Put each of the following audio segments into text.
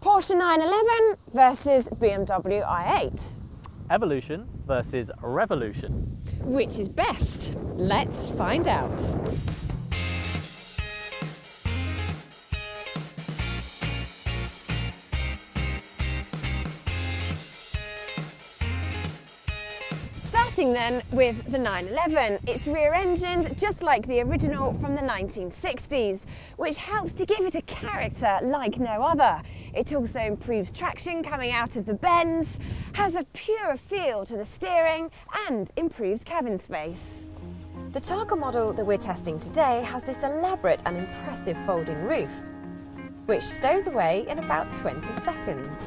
Porsche 911 versus BMW i8. Evolution versus revolution. Which is best? Let's find out. Starting then with the 911. It's rear-engined just like the original from the 1960s, which helps to give it a character like no other. It also improves traction coming out of the bends, has a pure feel to the steering and improves cabin space. The Targa model that we're testing today has this elaborate and impressive folding roof, which stows away in about 20 seconds.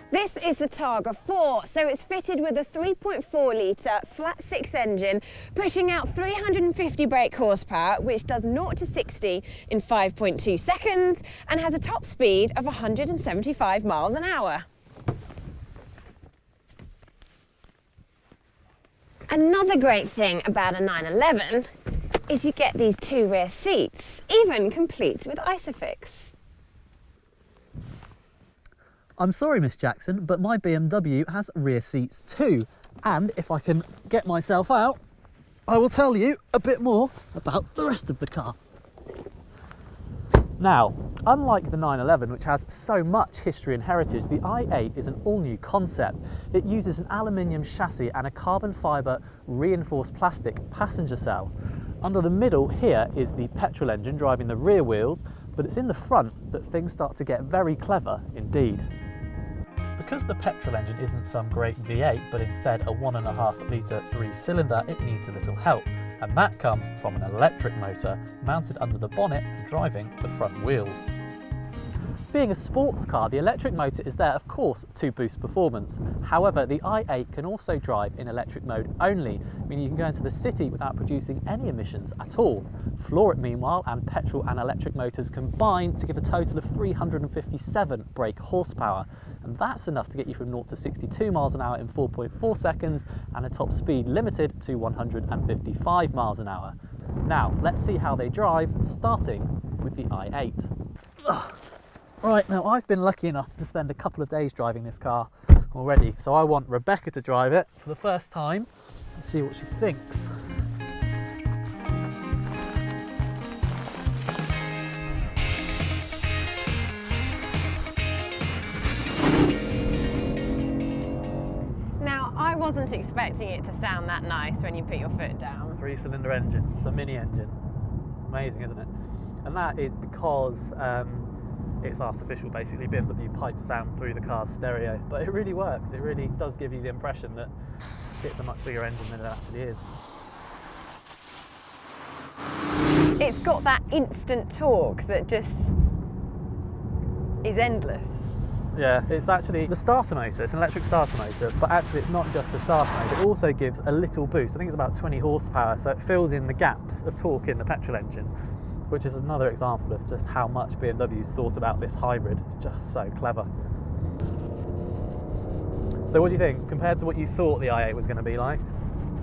This is the Targa 4, so it's fitted with a 3.4 litre flat 6 engine, pushing out 350 brake horsepower, which does 0 to 60 in 5.2 seconds, and has a top speed of 175 miles an hour. Another great thing about a 911 is you get these 2 rear seats, even complete with Isofix. I'm sorry, Miss Jackson, but my BMW has rear seats too. And if I can get myself out, I will tell you a bit more about the rest of the car. Now, unlike the 911, which has so much history and heritage, the i8 is an all-new concept. It uses an aluminium chassis and a carbon fibre reinforced plastic passenger cell. Under the middle here is the petrol engine driving the rear wheels, but it's in the front that things start to get very clever indeed. Because the petrol engine isn't some great V8, but instead a 1.5 litre 3-cylinder, it needs a little help, and that comes from an electric motor mounted under the bonnet and driving the front wheels. Being a sports car, the electric motor is there, of course, to boost performance. However, the i8 can also drive in electric mode only, meaning you can go into the city without producing any emissions at all. Floor it, meanwhile, and petrol and electric motors combine to give a total of 357 brake horsepower. And that's enough to get you from 0 to 62 miles an hour in 4.4 seconds and a top speed limited to 155 miles an hour. Now, let's see how they drive, starting with the i8. Right, now I've been lucky enough to spend a couple of days driving this car already, so I want Rebecca to drive it for the first time and see what she thinks. I wasn't expecting it to sound that nice when you put your foot down. 3-cylinder engine, it's a mini engine. Amazing, isn't it? And that is because it's artificial, basically. BMW pipes sound through the car's stereo, but it really works. It really does give you the impression that it's a much bigger engine than it actually is. It's got that instant torque that just is endless. Yeah, it's actually the starter motor. It's an electric starter motor, but actually it's not just a starter motor. It also gives a little boost. I think it's about 20 horsepower, so it fills in the gaps of torque in the petrol engine, which is another example of just how much BMW's thought about this hybrid. It's just so clever. So what do you think, compared to what you thought the i8 was going to be like?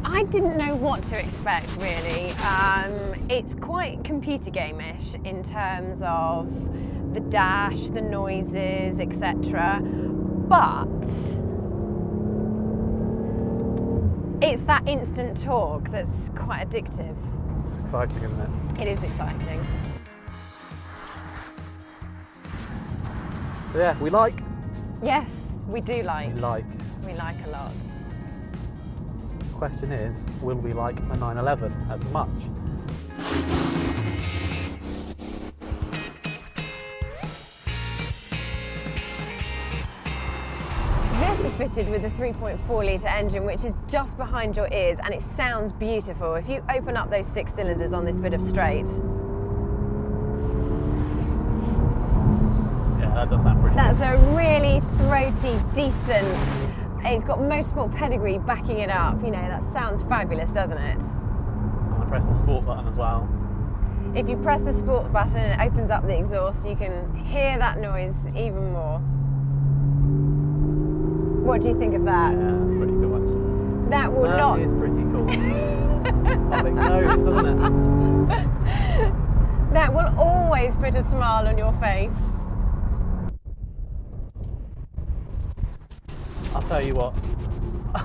I didn't know what to expect, really. It's quite computer game-ish in terms of the dash, the noises, etc. But it's that instant torque that's quite addictive. It's exciting, isn't it? It is exciting. So yeah, we like. Yes, we do like. We like. We like a lot. The question is, will we like a 911 as much? This is fitted with a 3.4 litre engine, which is just behind your ears, and it sounds beautiful. If you open up those 6 cylinders on this bit of straight. Yeah, that does sound pretty good. That's a really throaty, decent, it's got motorsport pedigree backing it up. You know, that sounds fabulous, doesn't it? I'm going to press the sport button as well. If you press the sport button and it opens up the exhaust, you can hear that noise even more. What do you think of that? Yeah, that's pretty cool actually. That will not... That is pretty cool. Oh, it knows, doesn't it? That will always put a smile on your face. tell you what,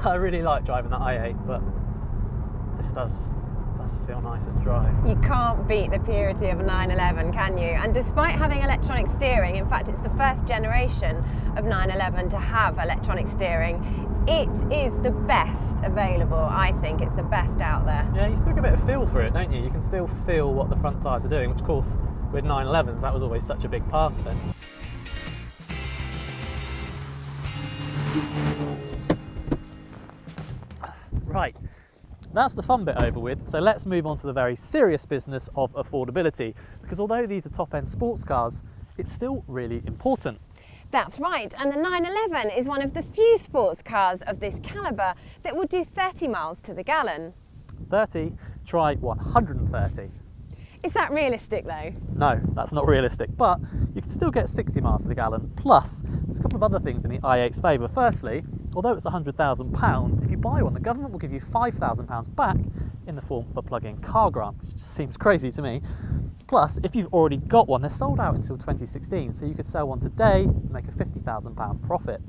I really like driving that i8, but this does feel nicer to drive. You can't beat the purity of a 911, can you? And despite having electronic steering, in fact it's the first generation of 911 to have electronic steering, it is the best available. I think it's the best out there. Yeah, you still get a bit of feel through it, don't you? You can still feel what the front tyres are doing, which of course with 911s that was always such a big part of it. Right, that's the fun bit over with, so let's move on to the very serious business of affordability, because although these are top-end sports cars, it's still really important. That's right, and the 911 is one of the few sports cars of this calibre that will do 30 miles to the gallon. 30, try 130. Is that realistic though? No, that's not realistic, but you can still get 60 miles to the gallon. Plus, there's a couple of other things in the i8's favour. Firstly, although it's £100,000, if you buy one, the government will give you £5,000 back in the form of a plug-in car grant, which just seems crazy to me. Plus, if you've already got one, they're sold out until 2016, so you could sell one today and make a £50,000 profit.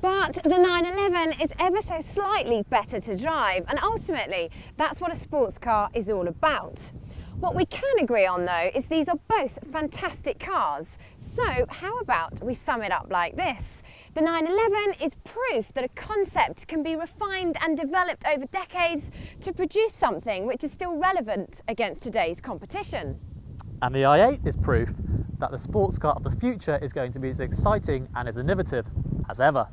But the 911 is ever so slightly better to drive, and ultimately, that's what a sports car is all about. What we can agree on though is these are both fantastic cars. So how about we sum it up like this? The 911 is proof that a concept can be refined and developed over decades to produce something which is still relevant against today's competition. And the i8 is proof that the sports car of the future is going to be as exciting and as innovative as ever.